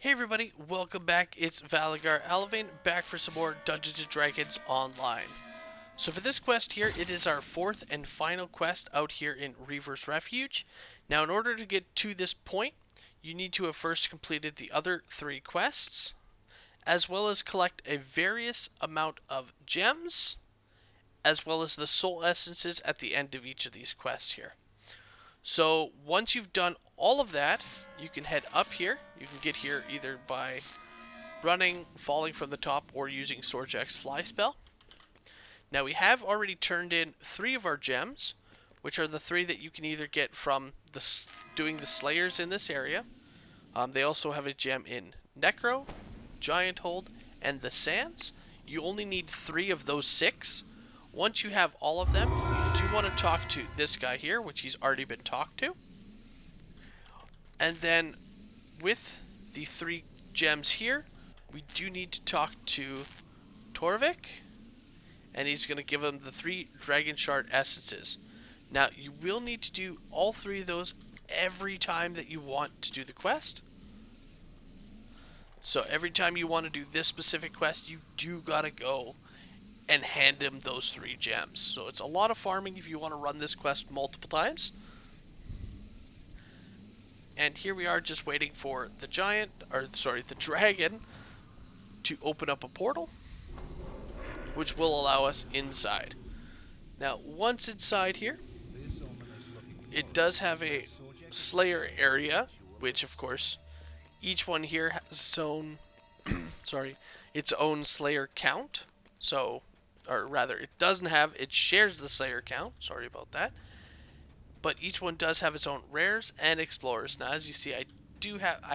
Hey everybody, welcome back. It's Valagar Aloevain back for some more Dungeons & Dragons Online. So for this quest here, it is our fourth and final quest out here in Reaver's Refuge. Now in order to get to this point, you need to have first completed the other three quests, as well as collect a various amount of gems, as well as the soul essences at the end of each of these quests here. So once you've done all of that, you can head up here. You can get here either by running, falling from the top, or using Sorjak's fly spell. Now we have already turned in 3 of our gems, which are the 3 that you can either get from doing the Slayers in this area. They also have a gem in Necro, Giant Hold, and the Sands. You only need 3 of those 6. Once you have all of them, you do want to talk to this guy here, which he's already been talked to. And then with the 3 gems here, we do need to talk to Torvik, and he's going to give him the 3 Dragon Shard Essences. Now, you will need to do all 3 of those every time that you want to do the quest. So every time you want to do this specific quest, you do got to go and hand him those 3 gems. So it's a lot of farming if you want to run this quest multiple times. And here we are just waiting for the the dragon to open up a portal, which will allow us inside. Now, once inside here, it does have a Slayer area, which of course, each one here has its own, its own Slayer count. So, or rather, it doesn't have, it shares the Slayer count, sorry about that. But each one does have its own rares and explorers. Now, as you see, I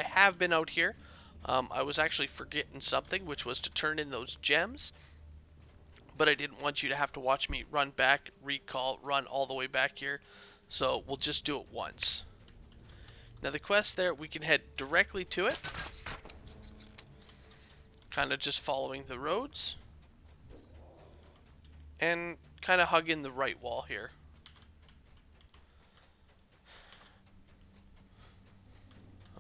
have been out here. I was actually forgetting something, which was to turn in those gems. But I didn't want you to have to watch me run back, recall, run all the way back here. So we'll just do it once. Now the quest there, we can head directly to it. Kind of just following the roads. And kind of hugging the right wall here.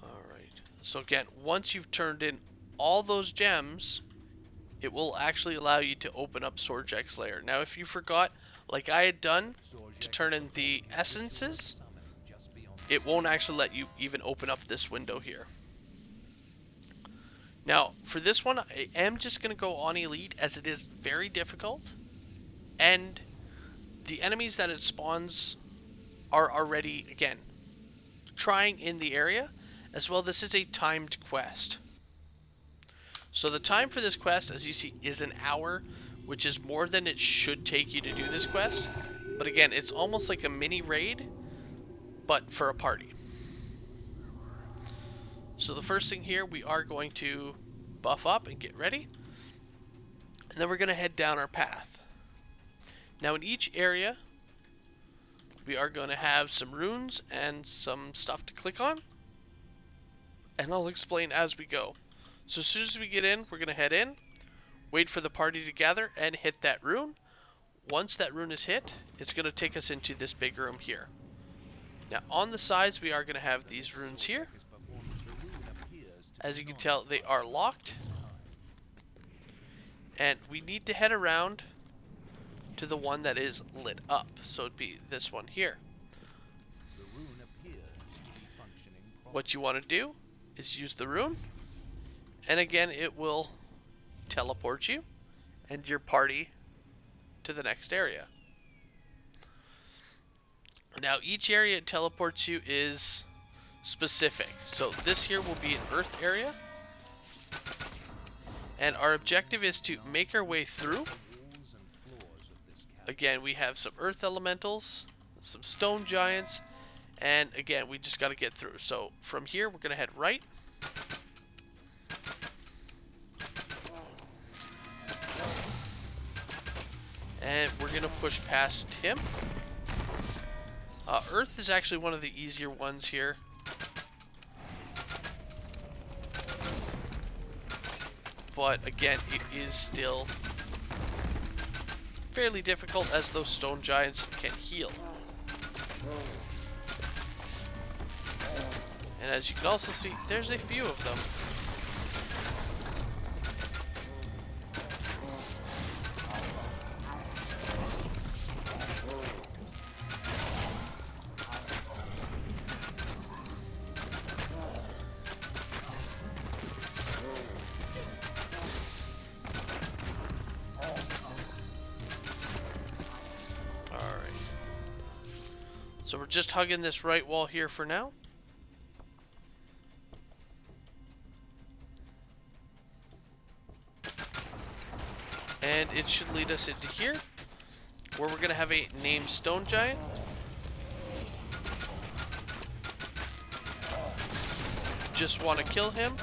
Alright, so again, once you've turned in all those gems, it will actually allow you to open up Sorjak's lair. Now if you forgot, like I had done, to turn in the essences, it won't actually let you even open up this window here. Now, for this one, I am just going to go on Elite, as it is very difficult. And the enemies that it spawns are already, again, trying in the area. As well, this is a timed quest. So the time for this quest, as you see, is an hour, which is more than it should take you to do this quest. But again, it's almost like a mini raid, but for a party. So the first thing here, we are going to buff up and get ready. And then we're going to head down our path. Now in each area, we are going to have some runes and some stuff to click on. And I'll explain as we go. So as soon as we get in, we're going to head in, wait for the party to gather, and hit that rune. Once that rune is hit, it's going to take us into this big room here. Now on the sides, we are going to have these runes here. As you can tell, they are locked. And we need to head around to the one that is lit up. So it'd be this one here. What you want to do is use the rune. And again, it will teleport you and your party to the next area. Now, each area it teleports you is specific. So this here will be an Earth area. And our objective is to make our way through. Again, we have some Earth Elementals, some Stone Giants, and again, we just got to get through. So from here, we're going to head right. And we're going to push past him. Earth is actually one of the easier ones here. But again, it is still fairly difficult, as those stone giants can heal. And as you can also see, there's a few of them. just hugging this right wall here for now. And it should lead us into here, where we're going to have a named stone giant. Just want to kill him.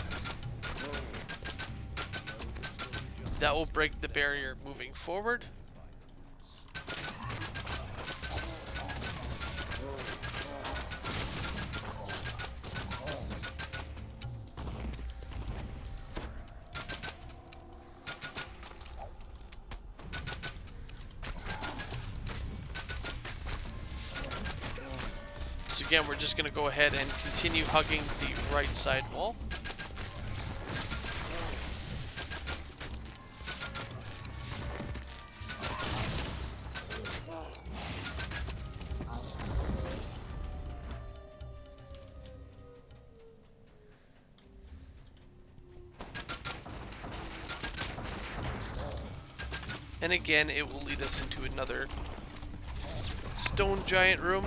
That will break the barrier moving forward. So again, we're just going to go ahead and continue hugging the right side wall. And again, it will lead us into another stone giant room.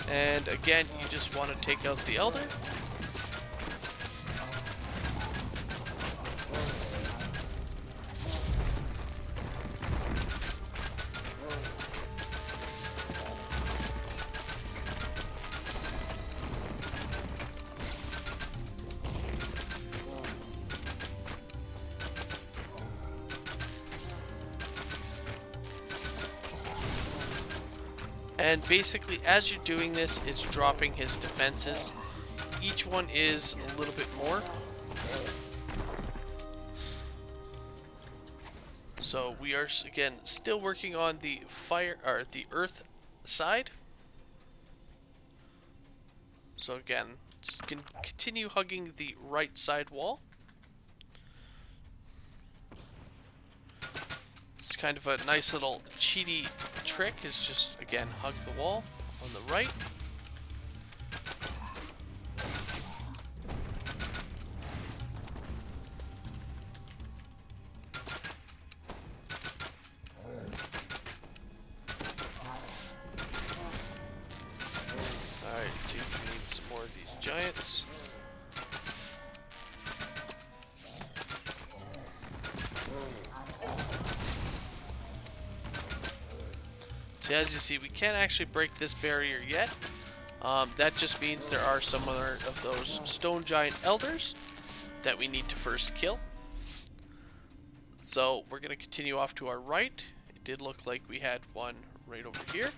And again, you just want to take out the elder. And basically, as you're doing this, it's dropping his defenses. Each one is a little bit more. So we are again still working on the fire or the earth side. So again, continue hugging the right side wall. It's kind of a nice little cheaty trick, is just again hug the wall on the right. Alright, see if we need some more of these giants. So as you see, we can't actually break this barrier yet. That just means there are some other of those stone giant elders that we need to first kill. So we're going to continue off to our right. It did look like we had one right over here.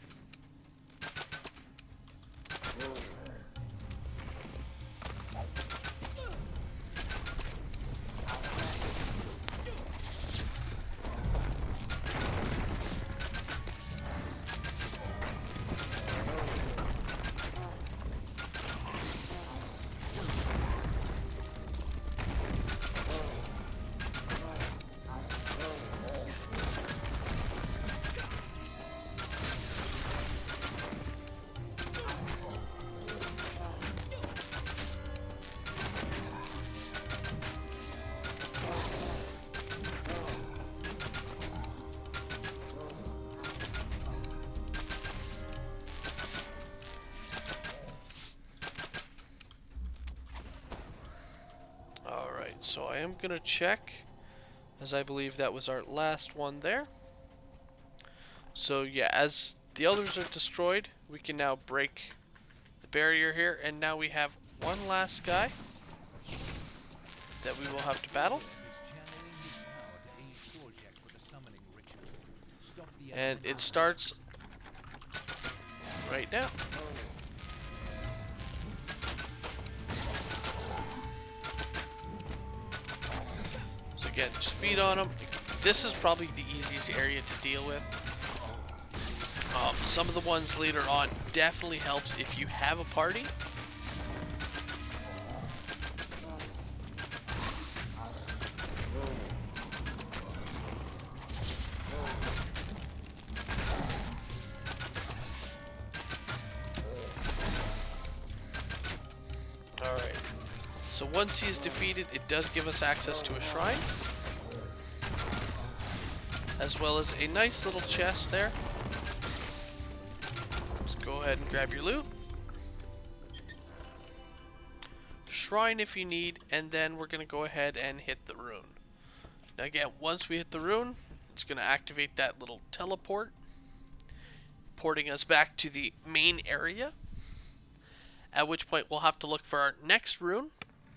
So I am gonna check, as I believe that was our last one there. So yeah, as the elders are destroyed, we can now break the barrier here, and now we have one last guy that we will have to battle. And it starts right now. Again, speed on them. This is probably the easiest area to deal with. Some of the ones later on definitely helps if you have a party. Alright. So once he is defeated, it does give us access to a shrine, as well as a nice little chest there. go ahead and grab your loot. Shrine if you need, and then we're going to go ahead and hit the rune. Now again, once we hit the rune, it's going to activate that little teleport, porting us back to the main area, at which point we'll have to look for our next rune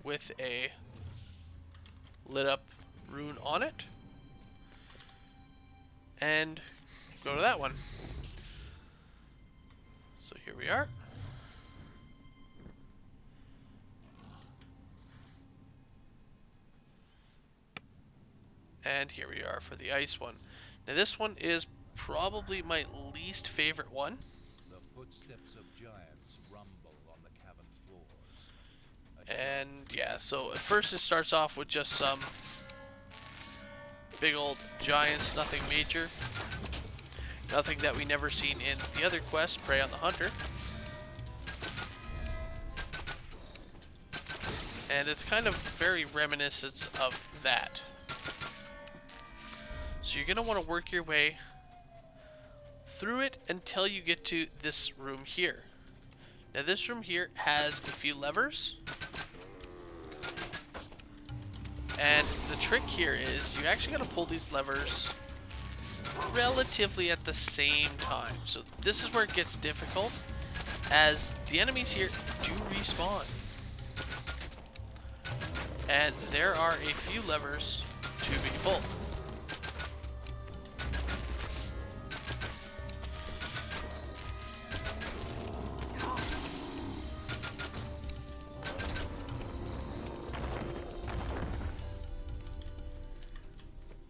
with a lit up rune on it, and go to that one. So here we are. And here we are for the ice one. Now this one is probably my least favorite one. The footsteps of giants rumble on the cavern floors. And yeah, so at first it starts off with just some big old giants, nothing major. Nothing that we never seen in the other quest, Prey on the Hunter. And it's kind of very reminiscent of that. So you're going to want to work your way through it until you get to this room here. Now this room here has a few levers. And the trick here is you actually got to pull these levers relatively at the same time. So this is where it gets difficult, as the enemies here do respawn. And there are a few levers to be pulled.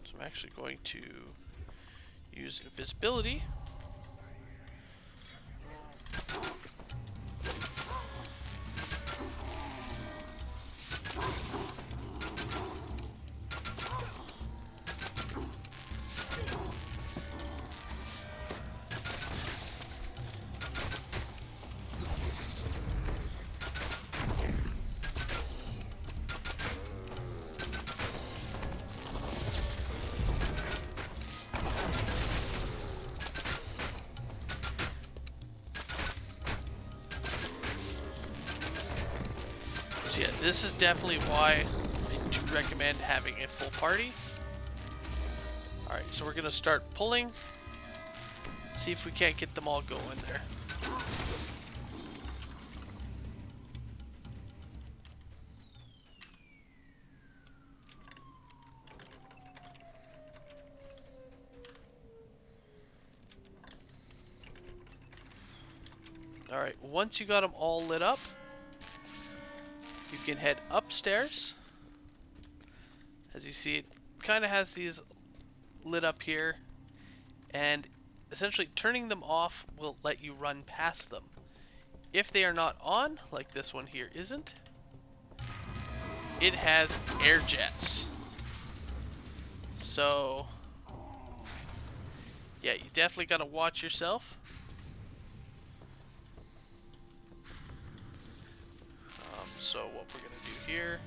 So I'm actually going to use invisibility. So yeah, this is definitely why I do recommend having a full party. Alright, so we're going to start pulling. See if we can't get them all going there. Alright, once you got them all lit up, you can head upstairs. As you see, it kind of has these lit up here, and essentially turning them off will let you run past them. If they are not on, like this one here isn't, it has air jets. So yeah, you definitely got to watch yourself. So what we're gonna do here,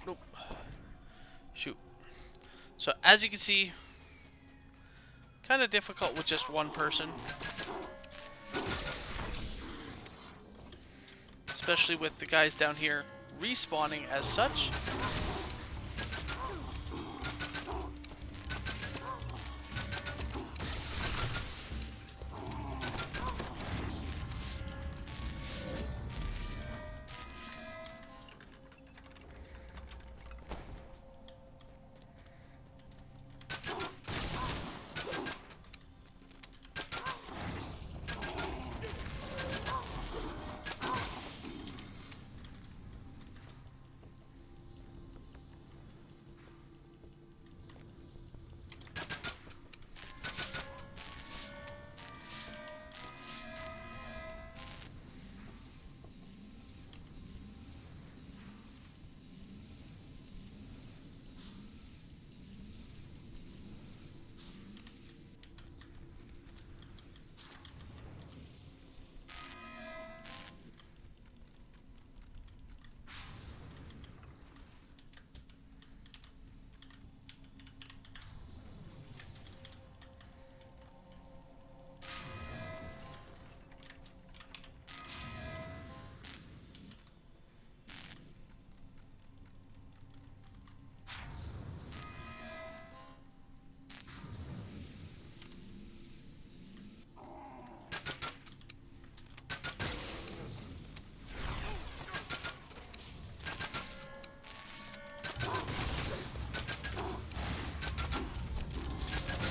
nope. Shoot. So as you can see, kind of difficult with just one person. Especially with the guys down here respawning as such.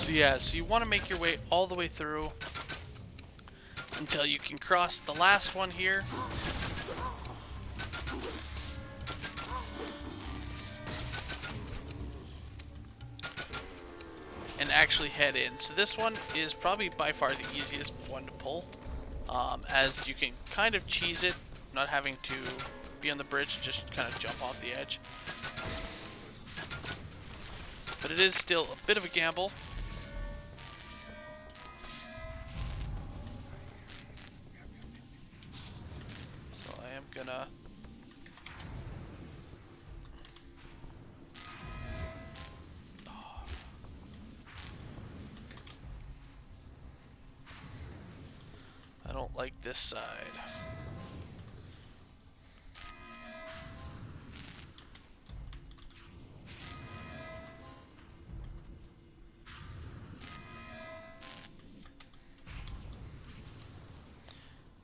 So yeah, so you want to make your way all the way through until you can cross the last one here. And actually head in. So this one is probably by far the easiest one to pull, as you can kind of cheese it, not having to be on the bridge, just kind of jump off the edge. But it is still a bit of a gamble. So I am gonna... I don't like this side.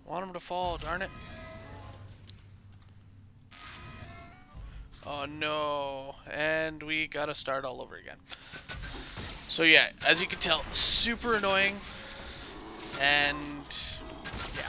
Want him to fall, darn it. Oh no, and we gotta start all over again. So yeah, as you can tell, super annoying, and yeah.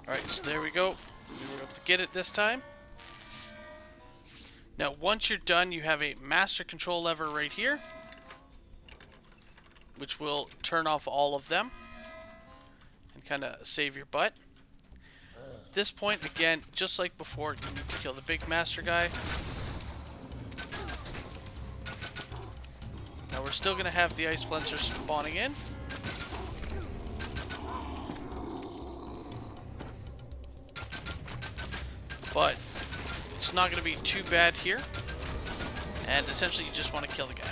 Alright, so there we go. We were able to get it this time. Now, once you're done, you have a master control lever right here, which will turn off all of them and kind of save your butt. At this point, again, just like before, you need to kill the big master guy. Now, we're still going to have the ice flenser spawning in. But it's not going to be too bad here. And essentially you just want to kill the guy.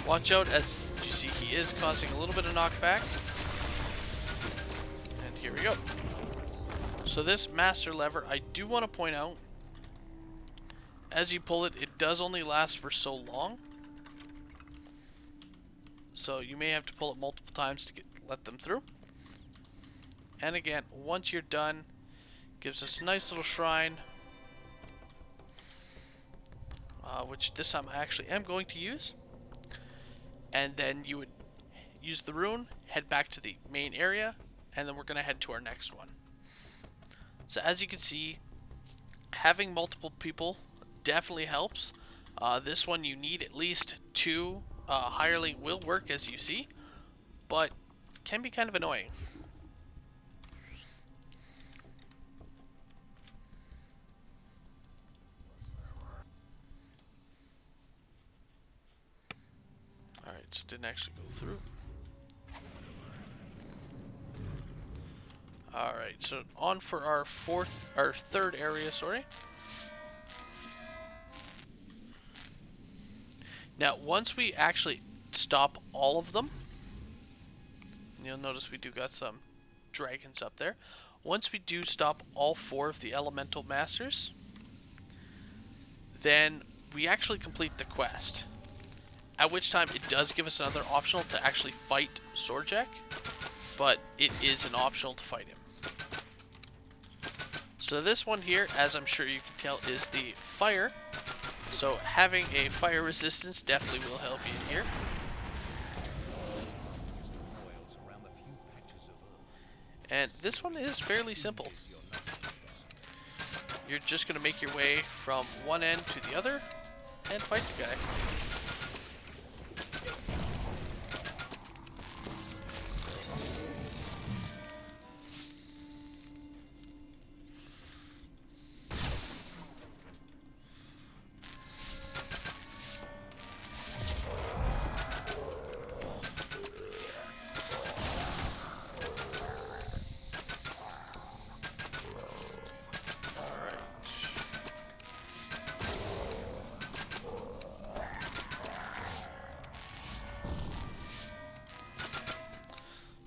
Watch out, as you see he is causing a little bit of knockback. And here we go. So this master lever, I do want to point out, as you pull it, it does only last for so long. So you may have to pull it multiple times to let them through. And again, once you're done, gives us a nice little shrine, which this time I actually am going to use. And then you would use the rune, head back to the main area, and then we're going to head to our next one. So as you can see, having multiple people definitely helps. This one you need at least 2. Hireling will work, as you see, but can be kind of annoying. Alright, so it didn't actually go through. Alright, so on for our third area, sorry. Now, once we actually stop all of them, you'll notice we do got some dragons up there. Once we do stop all 4 of the elemental masters, then we actually complete the quest. At which time it does give us another optional to actually fight Swordjack, but it is an optional to fight him. So this one here, as I'm sure you can tell, is the fire. So having a fire resistance definitely will help you here. Coils around the few patches of earth. And this one is fairly simple. Singes your knuckles. You're just going to make your way from one end to the other and fight the guy.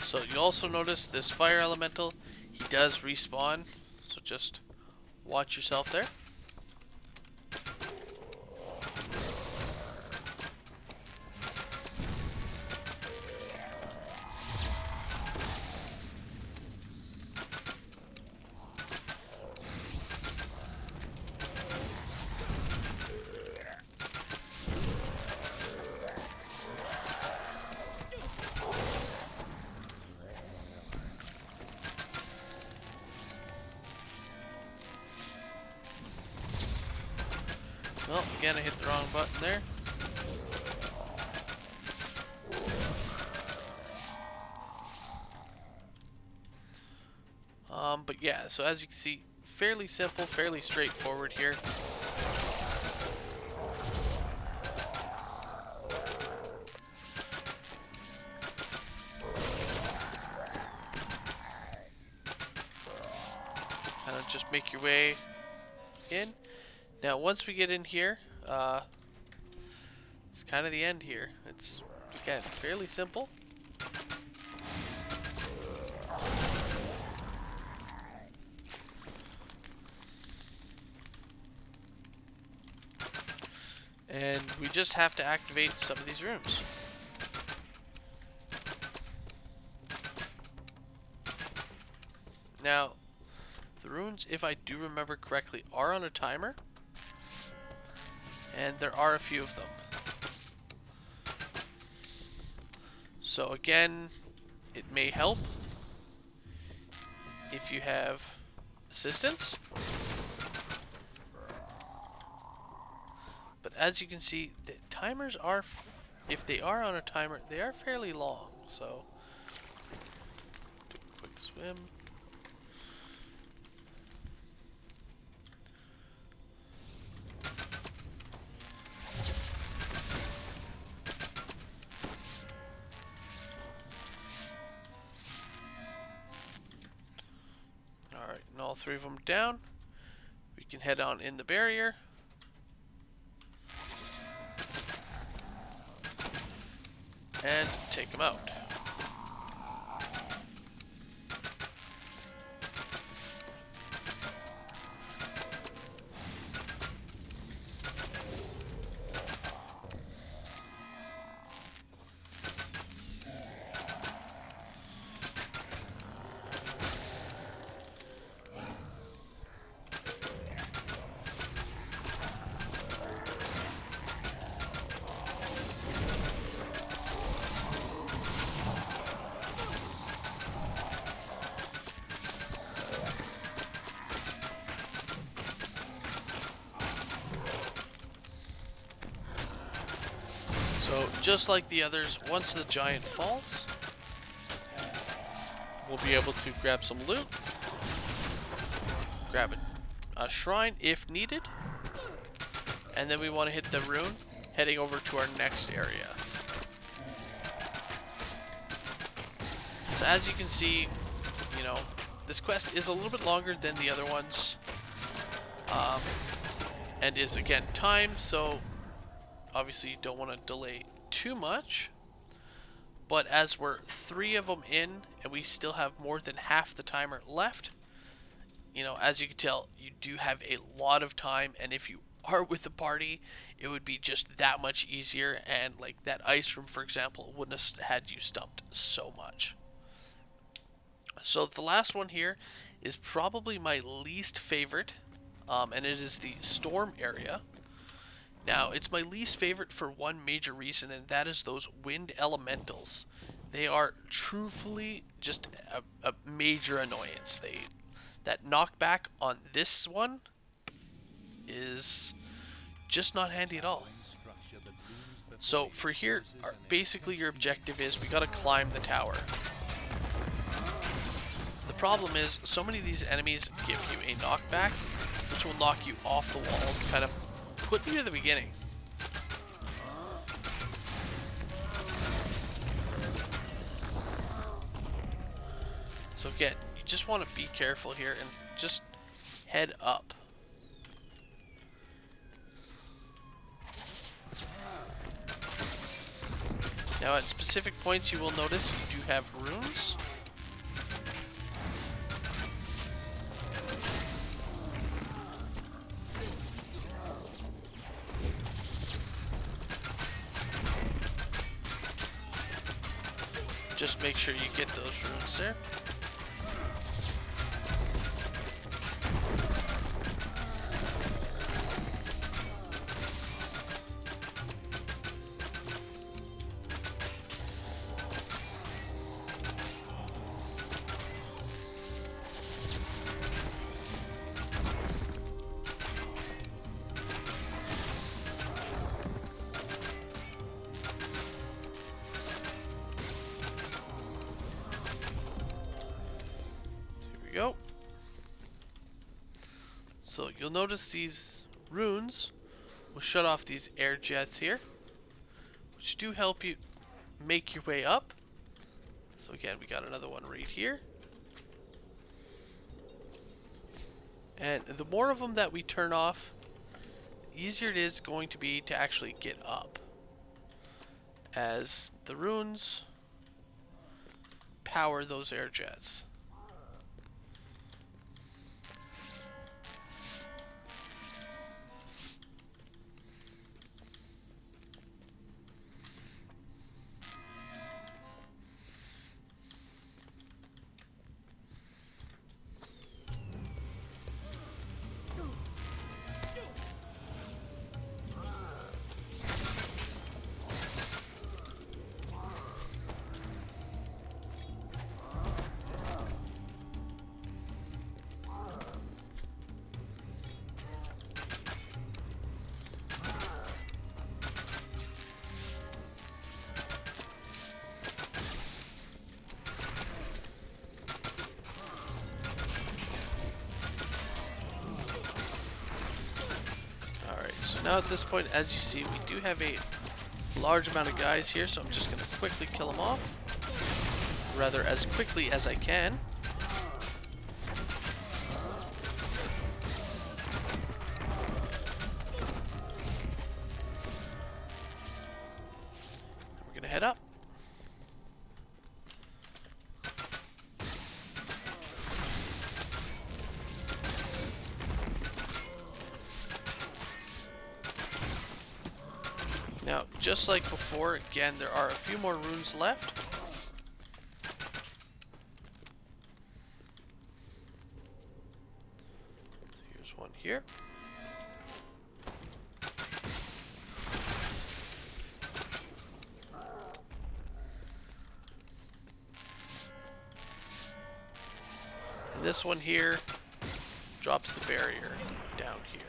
So you also notice this fire elemental, he does respawn, so just watch yourself there. Well, again I hit the wrong button there. But yeah, so as you can see, fairly simple, fairly straightforward here. Kind of just make your way in. Now once we get in here, it's kind of the end here. It's, again, fairly simple. And we just have to activate some of these rooms. Now, the runes, if I do remember correctly, are on a timer. And there are a few of them. So again, it may help if you have assistance. But as you can see, the timers are, if they are on a timer, they are fairly long. So, do a quick swim. Alright, and all three of them down. We can head on in the barrier. And take them out. So, just like the others, once the giant falls, we'll be able to grab some loot, grab a shrine if needed, and then we want to hit the rune, heading over to our next area. So as you can see, you know, this quest is a little bit longer than the other ones, and is again timed, so obviously you don't want to delay too much. But as we're 3 of them in and we still have more than half the timer left, you know, as you can tell, you do have a lot of time, and if you are with the party, it would be just that much easier, and like that ice room, for example, wouldn't have had you stumped so much. So the last one here is probably my least favorite, and it is the storm area. Now, it's my least favorite for one major reason, and that is those wind elementals. They are truthfully just a major annoyance. That knockback on this one is just not handy at all. So for here, basically your objective is we gotta climb the tower. The problem is so many of these enemies give you a knockback, which will knock you off the walls, kind of put you to the beginning. So again, you just want to be careful here and just head up. Now at specific points you will notice you do have runes. Just make sure you get those runes there. Go. So you'll notice these runes will shut off these air jets here, which do help you make your way up. So again, we got another one right here. And the more of them that we turn off, the easier it is going to be to actually get up, as the runes power those air jets. So now at this point, as you see, we do have a large amount of guys here, so I'm just going to quickly kill them off. Rather, as quickly as I can. We're going to head up. Now, just like before, again, there are a few more runes left. So here's one here. And this one here drops the barrier down here.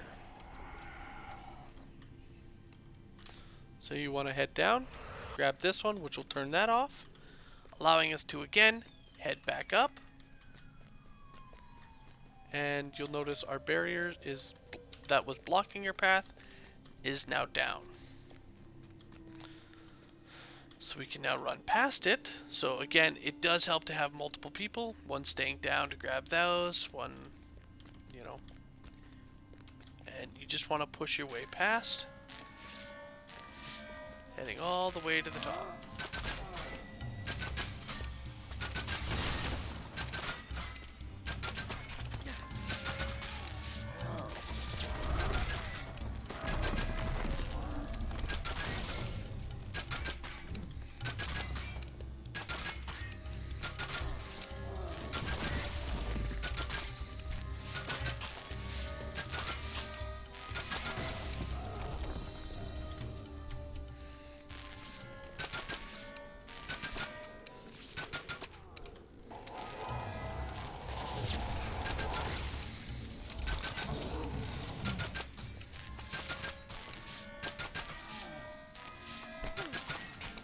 So you want to head down, grab this one, which will turn that off, allowing us to again head back up. And you'll notice our barrier that was blocking your path is now down. So we can now run past it. So again, it does help to have multiple people, one staying down to grab those, one, and you just want to push your way past. Heading all the way to the top.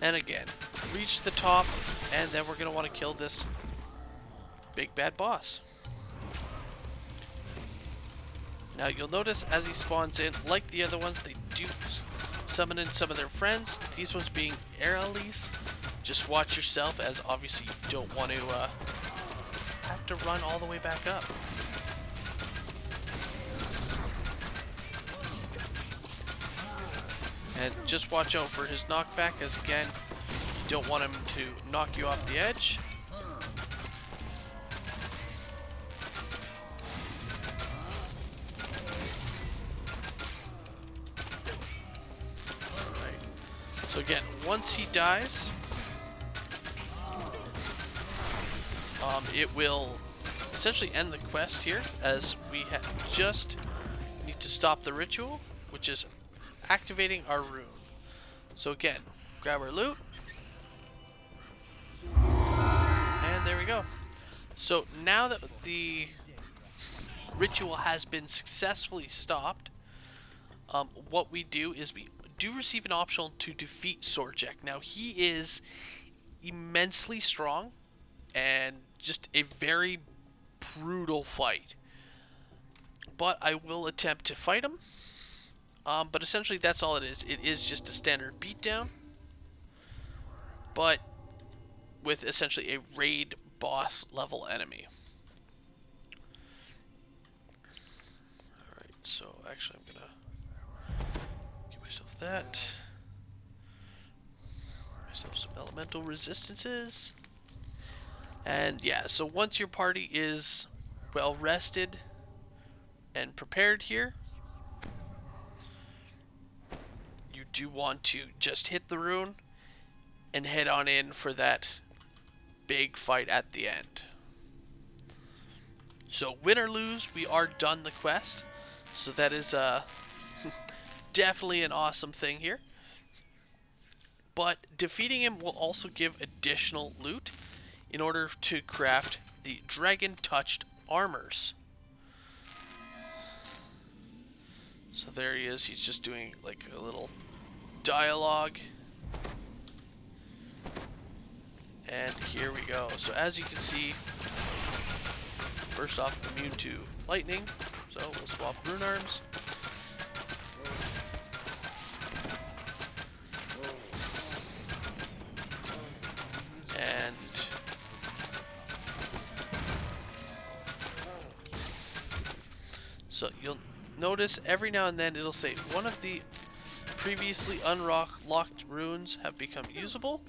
And again, reach the top, and then we're going to want to kill this big bad boss. Now you'll notice as he spawns in, like the other ones, they do summon in some of their friends. These ones being air allies. Just watch yourself, as obviously you don't want to have to run all the way back up. And just watch out for his knockback, as again, you don't want him to knock you off the edge. Alright. So again, once he dies, it will essentially end the quest here, as we just need to stop the ritual, which is activating our rune. So again, grab our loot, and there we go. So now that the ritual has been successfully stopped, what we do is we do receive an option to defeat Sorjek. Now he is immensely strong and just a very brutal fight, but I will attempt to fight him. But essentially that's all it is. It is just a standard beatdown, but with essentially a raid boss level enemy. Alright, so actually I'm gonna give myself that. Myself some elemental resistances. And yeah, so once your party is well rested and prepared here, you do want to just hit the rune and head on in for that big fight at the end. So win or lose, we are done the quest. So that is definitely an awesome thing here. But defeating him will also give additional loot in order to craft the dragon touched armors. So there he is, he's just doing like a little dialogue. And here we go. So as you can see, first off, immune to lightning, so we'll swap rune arms. And so you'll notice every now and then it'll say one of the previously unlocked runes have become usable.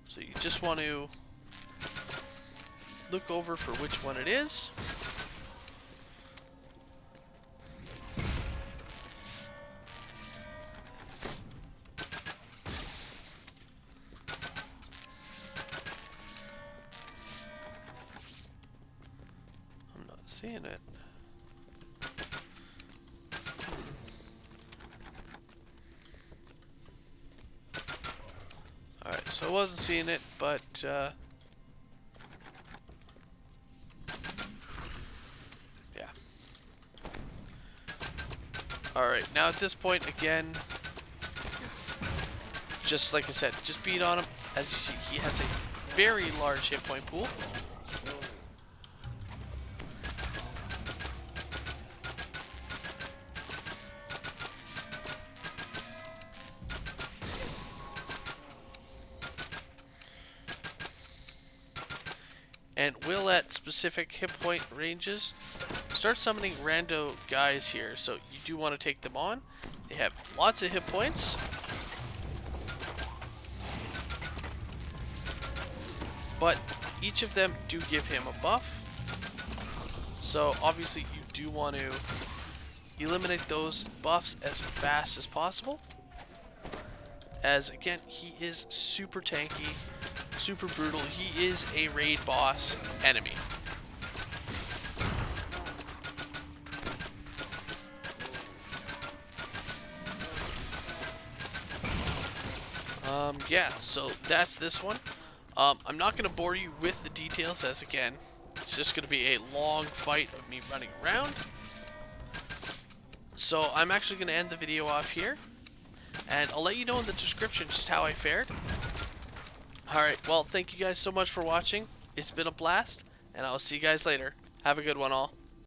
So you just want to look over for which one it is. I'm not seeing it. Alright, so I wasn't seeing it, but yeah. Alright, now at this point, again, just like I said, just beat on him. As you see, he has a very large hit point pool. And will at specific hit point ranges start summoning rando guys here, so you do want to take them on. They have lots of hit points, but each of them do give him a buff, so obviously you do want to eliminate those buffs as fast as possible, as again he is super tanky, super brutal. He is a raid boss enemy. Yeah, so that's this one. I'm not going to bore you with the details, as again, it's just going to be a long fight of me running around. So I'm actually going to end the video off here, and I'll let you know in the description just how I fared. Alright, well, thank you guys so much for watching. It's been a blast, and I'll see you guys later. Have a good one, all.